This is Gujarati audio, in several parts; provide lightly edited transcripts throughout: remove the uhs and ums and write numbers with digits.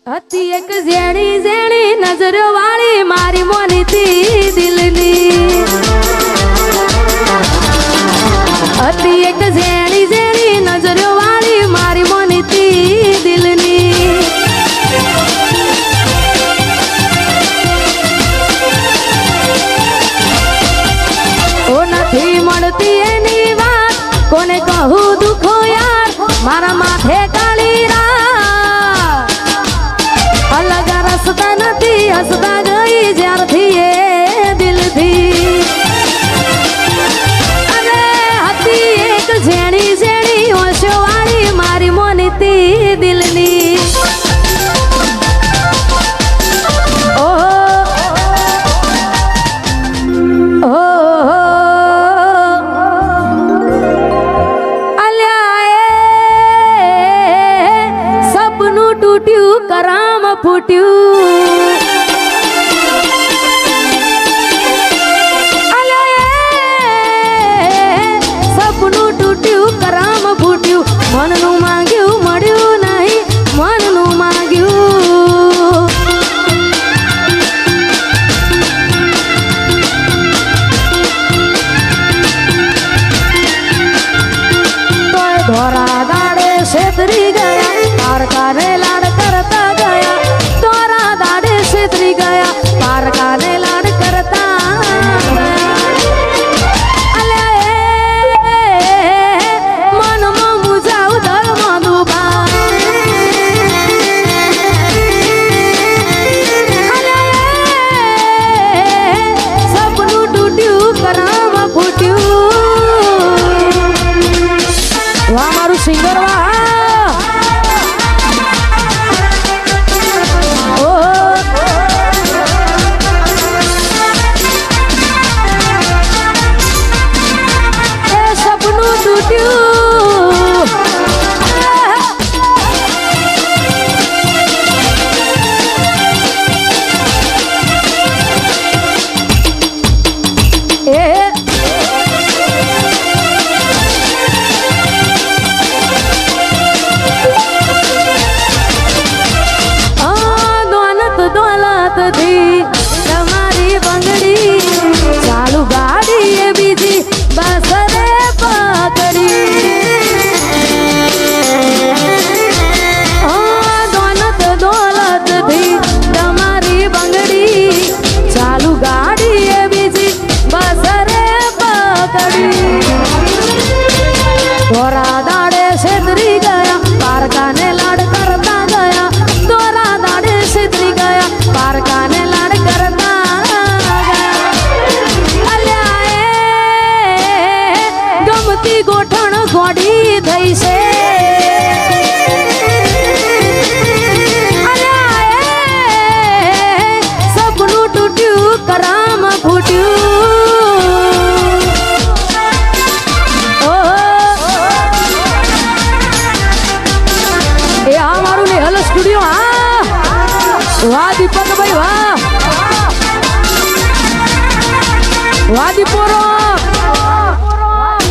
હતી એક ઝેણી ઝેણી નજરો વાળી મારી મોનીતી દિલની હતી એક ઝેણી ઝેણી નજરો વાળી મારી મોનીતી દિલની ઓ નથી મળતી એની વાત કોને કહું દુખો યાર મારા માથે કાળી અલગ રસ્તા નથી હસતા ગઈ જ્યારથી એ દિલથી અરે હતી એક ઝેણી ઝેણી હોશો વાળી મારી મોનીતી દિલની कराम फूट्યું સપનું તૂટ્યું कराम ફૂટ્યું મનનું માંગ્યું મળ્યું નહીં મનનું માંગ્યું તોય ધોરા દાડે છેતરી ગયા તારકાને લાડ કરતા ગયા તોરા દાડે છેતરી ગયા તારકાને લાડ કરતા મનમાં મુજાવ ધર્મ દુબા સપનું તૂટ્યું कराम ફૂટ્યું વાહ મારું સિંગર વાહ તમારી બંગડી ચાલુ ગાડી એ બીજી બસરે પકડી દોલત થી તમારી બંગડી ચાલુ ગાડી એ બીજી બસરે પકડી ધોરા દાડે છેતરી ગયા પારકાને લાડ કરતા ગયા ધોરા દાડે છેતરી ગયા પારકાને લાડ કરતા અલ્યા ગમતી ગોઠણ ગોડી થઈ છે સપનું તૂટ્યું कराम ફૂટ્યું એ આ મારું લેહલ સ્ટુડિયો હા વાહ દીપકભાઈ વાહ વાહ દીપોરો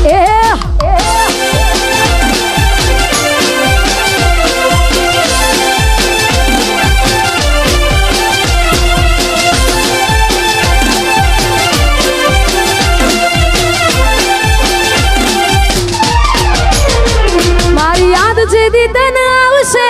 એ મારી યાદ જેદી તને આવશે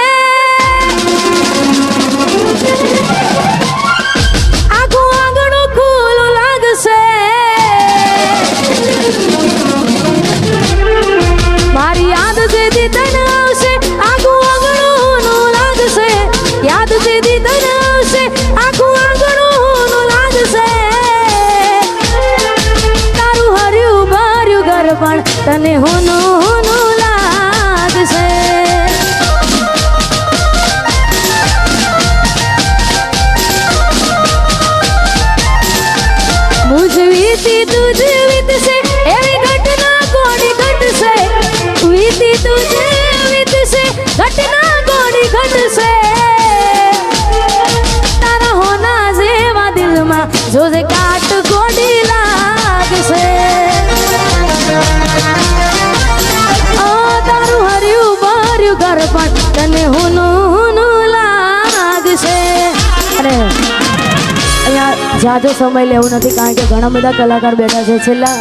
જાજો સમય લેવું નથી કારણ કે ઘણા બધા કલાકાર બેઠા છે છેલ્લા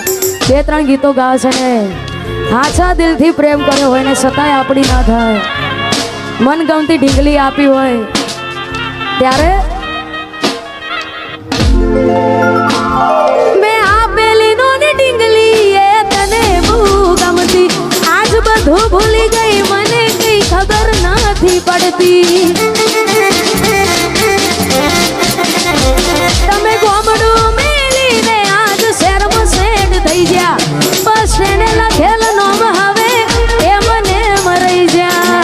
2-3 ગીતો ગાવે છે ને આછા દિલથી પ્રેમ કર્યો હોય ને છતાંય આપણી ના થાય મનગમતી ઢીંગલી આપી હોય ત્યારે મેં આપેલી નોની ઢીંગલી એ તને બહુ ગમતી આજ બધું ભૂલી ગઈ મને કઈ ખબર નથી પડતી તમે ગોમડું મેલીને આજ શહેરમાં સેટ થઈ ગયા બસ એને લખેલ નોમ હવે એ મને મરી જા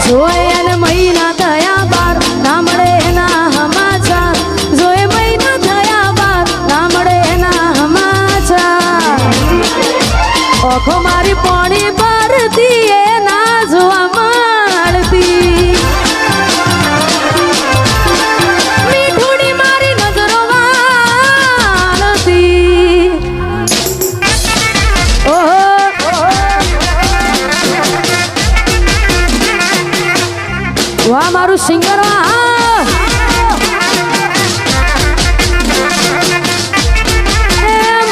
જોઈ અને મહિના થયા બાર ના મળે એના સમાચાર જોઈ મહિના થયા બાર ના મળે એના સમાચાર ઓખો મારી પોણી પરથી એ ના જોવા મળતી મીઠુડી મારી નજરો વાળતી ઓહો વાહ મારું સિંગર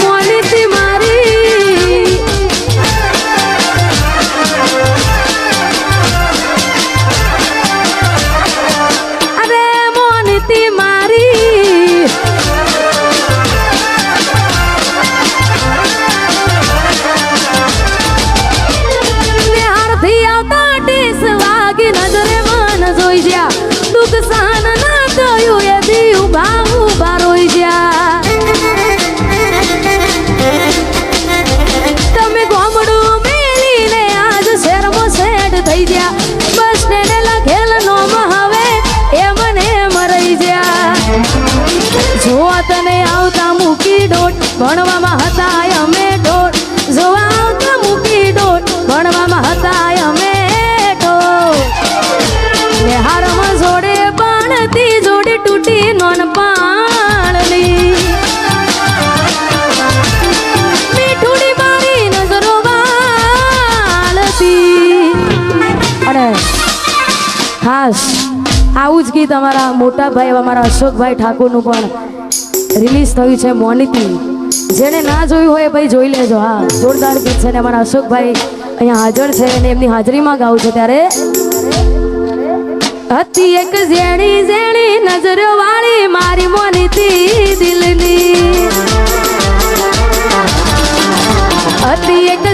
મોનીતી મારી અરે મોનીતી મારી નિહારથી આવતા ટીસ વાગી નજરે જોઈ જ્યા નુકસાન ના થયું એ દી ઉભા રોઈ જ્યા તમે ગોમડું મેલીને આજ શહેરમાં સેટ થઈ ગયા બસ ને લખેલ નોમ હવે એ મને મરી જ્યા જોવા તને આવતા મૂકી ડોટ ભણવામાં હતા અમે ડોટ જોવા આવતા મૂકી ડોટ ભણવામાં હતા અમે હારમાં જોડે પાણતી જોડે તૂટી નોન પાણની મીઠુડી મારી નજરો વાળતી અને ખાસ આવું જ ગીત અમારા મોટા ભાઈ અમારા અશોકભાઈ ઠાકોરનું પણ રિલીઝ થયું છે મોનીતી જેને ના જોયું હોય ભાઈ જોઈ લેજો હા જોરદાર ગીત છે ને અમારા અશોકભાઈ અહીંયા હાજર છે અને એમની હાજરીમાં ગાવું છે ત્યારે હતી એક ઝેણી ઝેણી નજરો વાળી મારી મોનીતી દિલની હતી એક